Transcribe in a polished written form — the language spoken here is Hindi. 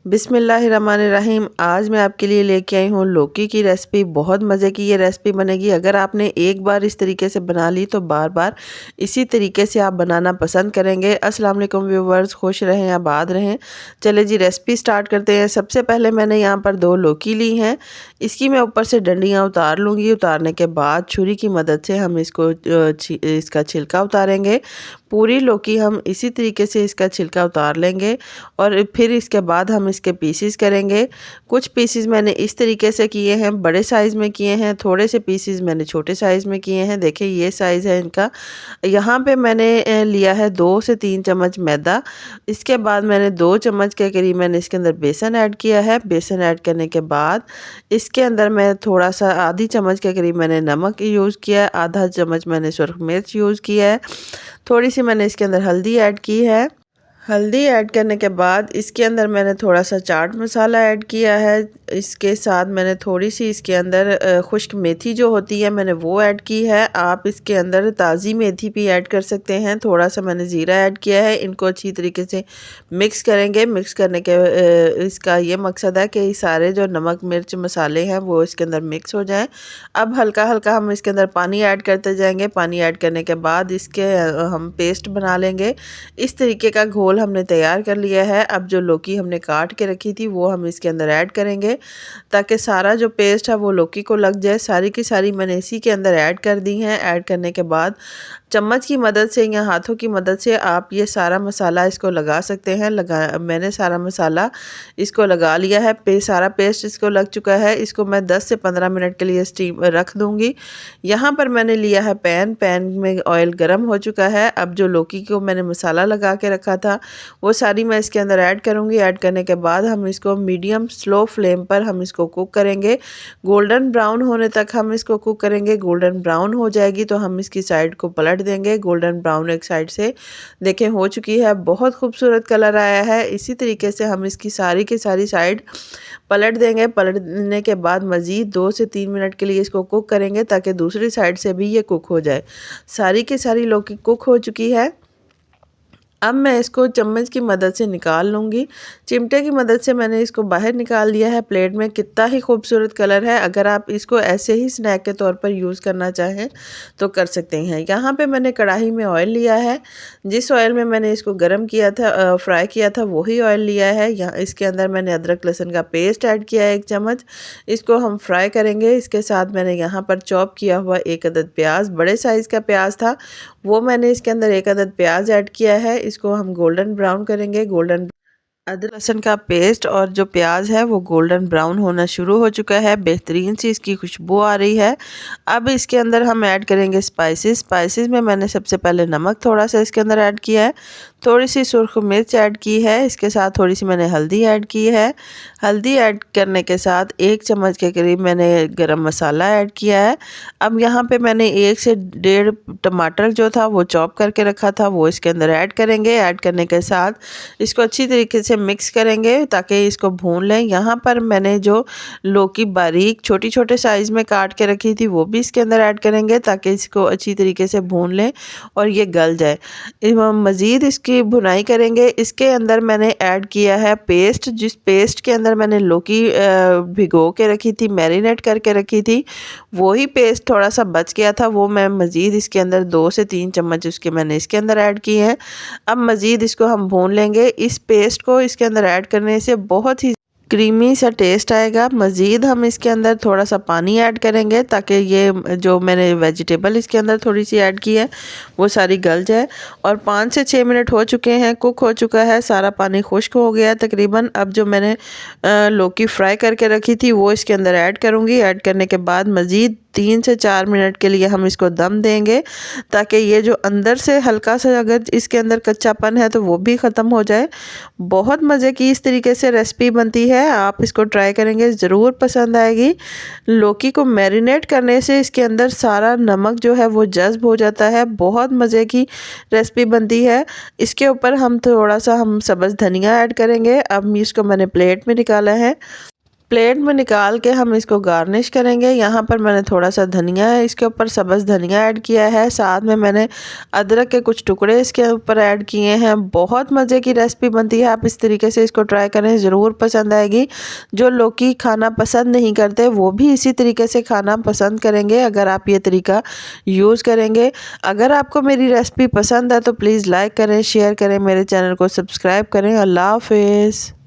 बिस्मिल्लाहिर्रहमानिर्रहीम। आज मैं आपके लिए लेके आई हूँ लौकी की रेसिपी। बहुत मज़े की ये रेसिपी बनेगी। अगर आपने एक बार इस तरीके से बना ली तो बार बार इसी तरीके से आप बनाना पसंद करेंगे। अस्सलाम वालेकुम व्यूवर्स, खुश रहें आबाद रहें। चले जी रेसिपी स्टार्ट करते हैं। सबसे पहले मैंने यहाँ पर 2 लौकी ली हैं। इसकी मैं ऊपर से डंडियाँ उतार लूँगी। उतारने के बाद छुरी की मदद से हम इसको इसका छिलका उतारेंगे। पूरी लौकी हम इसी तरीके से इसका छिलका उतार लेंगे और फिर इसके बाद हम इसके पीसेस करेंगे। कुछ पीसेस मैंने इस तरीके से किए हैं, बड़े साइज़ में किए हैं। थोड़े से पीसेस मैंने छोटे साइज़ में किए हैं। देखिए ये साइज़ है इनका। यहाँ पे मैंने लिया है 2 से 3 चम्मच मैदा। इसके बाद मैंने 2 चम्मच के करीब मैंने इसके अंदर बेसन ऐड किया है। बेसन ऐड करने के बाद इसके अंदर मैं थोड़ा सा आधी चम्मच के करीब मैंने नमक यूज़ किया है। आधा चम्मच मैंने सुरख मिर्च यूज़ किया है। थोड़ी सी मैंने इसके अंदर हल्दी ऐड की है। हल्दी ऐड करने के बाद इसके अंदर मैंने थोड़ा सा चाट मसाला ऐड किया है। इसके साथ मैंने थोड़ी सी इसके अंदर खुश्क मेथी जो होती है मैंने वो ऐड की है। आप इसके अंदर ताज़ी मेथी भी ऐड कर सकते हैं। थोड़ा सा मैंने ज़ीरा ऐड किया है। इनको अच्छी तरीके से मिक्स करेंगे। मिक्स करने के इसका ये मकसद है कि सारे जो नमक मिर्च मसाले हैं वो इसके अंदर मिक्स हो जाएं। अब हल्का हल्का हम इसके अंदर पानी ऐड करते जाएंगे। पानी ऐड करने के बाद इसके हम पेस्ट बना लेंगे। इस तरीके का घोल हमने तैयार कर लिया है। अब जो लौकी हमने काट के रखी थी वो हम इसके अंदर ऐड करेंगे ताकि सारा जो पेस्ट है वो लौकी को लग जाए। सारी की सारी मैंने इसी के अंदर ऐड कर दी हैं। ऐड करने के बाद चम्मच की मदद से या हाथों की मदद से आप ये सारा मसाला इसको लगा सकते हैं। मैंने सारा मसाला इसको लगा लिया है। सारा पेस्ट इसको लग चुका है। इसको मैं 10 से 15 मिनट के लिए स्टीम रख दूँगी। यहाँ पर मैंने लिया है पैन में ऑयल गर्म हो चुका है। अब जो लौकी को मैंने मसाला लगा के रखा था वो सारी मैं इसके अंदर ऐड करूँगी। ऐड करने के बाद हम इसको मीडियम स्लो फ्लेम पर हम इसको कुक करेंगे। गोल्डन ब्राउन होने तक हम इसको कुक करेंगे। गोल्डन ब्राउन हो जाएगी तो हम इसकी साइड को पलट देंगे। गोल्डन ब्राउन एक साइड से देखें हो चुकी है। बहुत खूबसूरत कलर आया है। इसी तरीके से हम इसकी सारी की सारी साइड पलट देंगे। पलटने के बाद मज़ीद 2 से 3 मिनट के लिए इसको कुक करेंगे ताकि दूसरी साइड से भी ये कुक हो जाए। सारी की सारी लौकी कुक हो चुकी है। अब मैं इसको चम्मच की मदद से निकाल लूँगी। चिमटे की मदद से मैंने इसको बाहर निकाल लिया है प्लेट में। कितना ही खूबसूरत कलर है। अगर आप इसको ऐसे ही स्नैक के तौर पर यूज़ करना चाहें तो कर सकते हैं। यहाँ पे मैंने कढ़ाई में ऑयल लिया है। जिस ऑयल में मैंने इसको गर्म किया था फ्राई किया था वही ऑयल लिया है। यहाँ इसके अंदर मैंने अदरक लहसुन का पेस्ट ऐड किया है 1 चम्मच। इसको हम फ्राई करेंगे। इसके साथ मैंने यहाँ पर चॉप किया हुआ 1 अदद प्याज, बड़े साइज़ का प्याज था वो मैंने इसके अंदर 1 अदद प्याज ऐड किया है। इसको हम गोल्डन ब्राउन करेंगे। अदरक लहसुन का पेस्ट और जो प्याज है वो गोल्डन ब्राउन होना शुरू हो चुका है। बेहतरीन सी इसकी खुशबू आ रही है। अब इसके अंदर हम ऐड करेंगे स्पाइसेस में मैंने सबसे पहले नमक थोड़ा सा इसके अंदर ऐड किया है। थोड़ी सी सुर्ख मिर्च ऐड की है। इसके साथ थोड़ी सी मैंने हल्दी ऐड की है। हल्दी ऐड करने के साथ 1 चम्मच के करीब मैंने गरम मसाला ऐड किया है। अब यहाँ पे मैंने 1 से 1.5 टमाटर जो था वो चॉप करके रखा था वो इसके अंदर ऐड करेंगे। ऐड करने के साथ इसको अच्छी तरीके से मिक्स करेंगे ताकि इसको भून लें। यहाँ पर मैंने जो लौकी बारीक छोटे छोटे साइज़ में काट के रखी थी वो भी इसके अंदर ऐड करेंगे ताकि इसको अच्छी तरीके से भून लें और ये गल जाए। मज़ीद इसकी भुनाई करेंगे। इसके अंदर मैंने ऐड किया है पेस्ट। जिस पेस्ट के अंदर मैंने लौकी भिगो के रखी थी, मैरिनेट करके रखी थी, वही पेस्ट थोड़ा सा बच गया था वो मैं मज़ीद इसके अंदर 2 से 3 चम्मच उसके मैंने इसके अंदर ऐड किए हैं। अब मज़ीद इसको हम भून लेंगे। इस पेस्ट को इसके अंदर ऐड करने से बहुत ही क्रीमी सा टेस्ट आएगा। मज़ीद हम इसके अंदर थोड़ा सा पानी ऐड करेंगे ताकि ये जो मैंने वेजिटेबल इसके अंदर थोड़ी सी ऐड की है वो सारी गल जाए। और 5 से 6 मिनट हो चुके हैं, कुक हो चुका है, सारा पानी खुश्क हो गया है तकरीबन। अब जो मैंने लौकी फ्राई करके रखी थी वो इसके अंदर ऐड करूँगी। ऐड करने के बाद मज़ीद 3 से 4 मिनट के लिए हम इसको दम देंगे ताकि ये जो अंदर से हल्का सा अगर इसके अंदर कच्चापन है तो वो भी ख़त्म हो जाए। बहुत मज़े की इस तरीके से रेसिपी बनती है। आप इसको ट्राई करेंगे ज़रूर पसंद आएगी। लौकी को मैरिनेट करने से इसके अंदर सारा नमक जो है वो जज़्ब हो जाता है। बहुत मज़े की रेसिपी बनती है। इसके ऊपर हम थोड़ा सा सब्ज़ धनिया ऐड करेंगे। अब इसको मैंने प्लेट में निकाला है। प्लेट में निकाल के हम इसको गार्निश करेंगे। यहाँ पर मैंने थोड़ा सा धनिया है, इसके ऊपर सब्ज़ धनिया ऐड किया है। साथ में मैंने अदरक के कुछ टुकड़े इसके ऊपर ऐड किए हैं। बहुत मज़े की रेसिपी बनती है, आप इस तरीके से इसको ट्राई करें, ज़रूर पसंद आएगी। जो लौकी खाना पसंद नहीं करते वो भी इसी तरीके से खाना पसंद करेंगे अगर आप ये तरीका यूज़ करेंगे। अगर आपको मेरी रेसिपी पसंद है तो प्लीज़ लाइक करें, शेयर करें, मेरे चैनल को सब्सक्राइब करें। अल्लाह हाफ़िज़।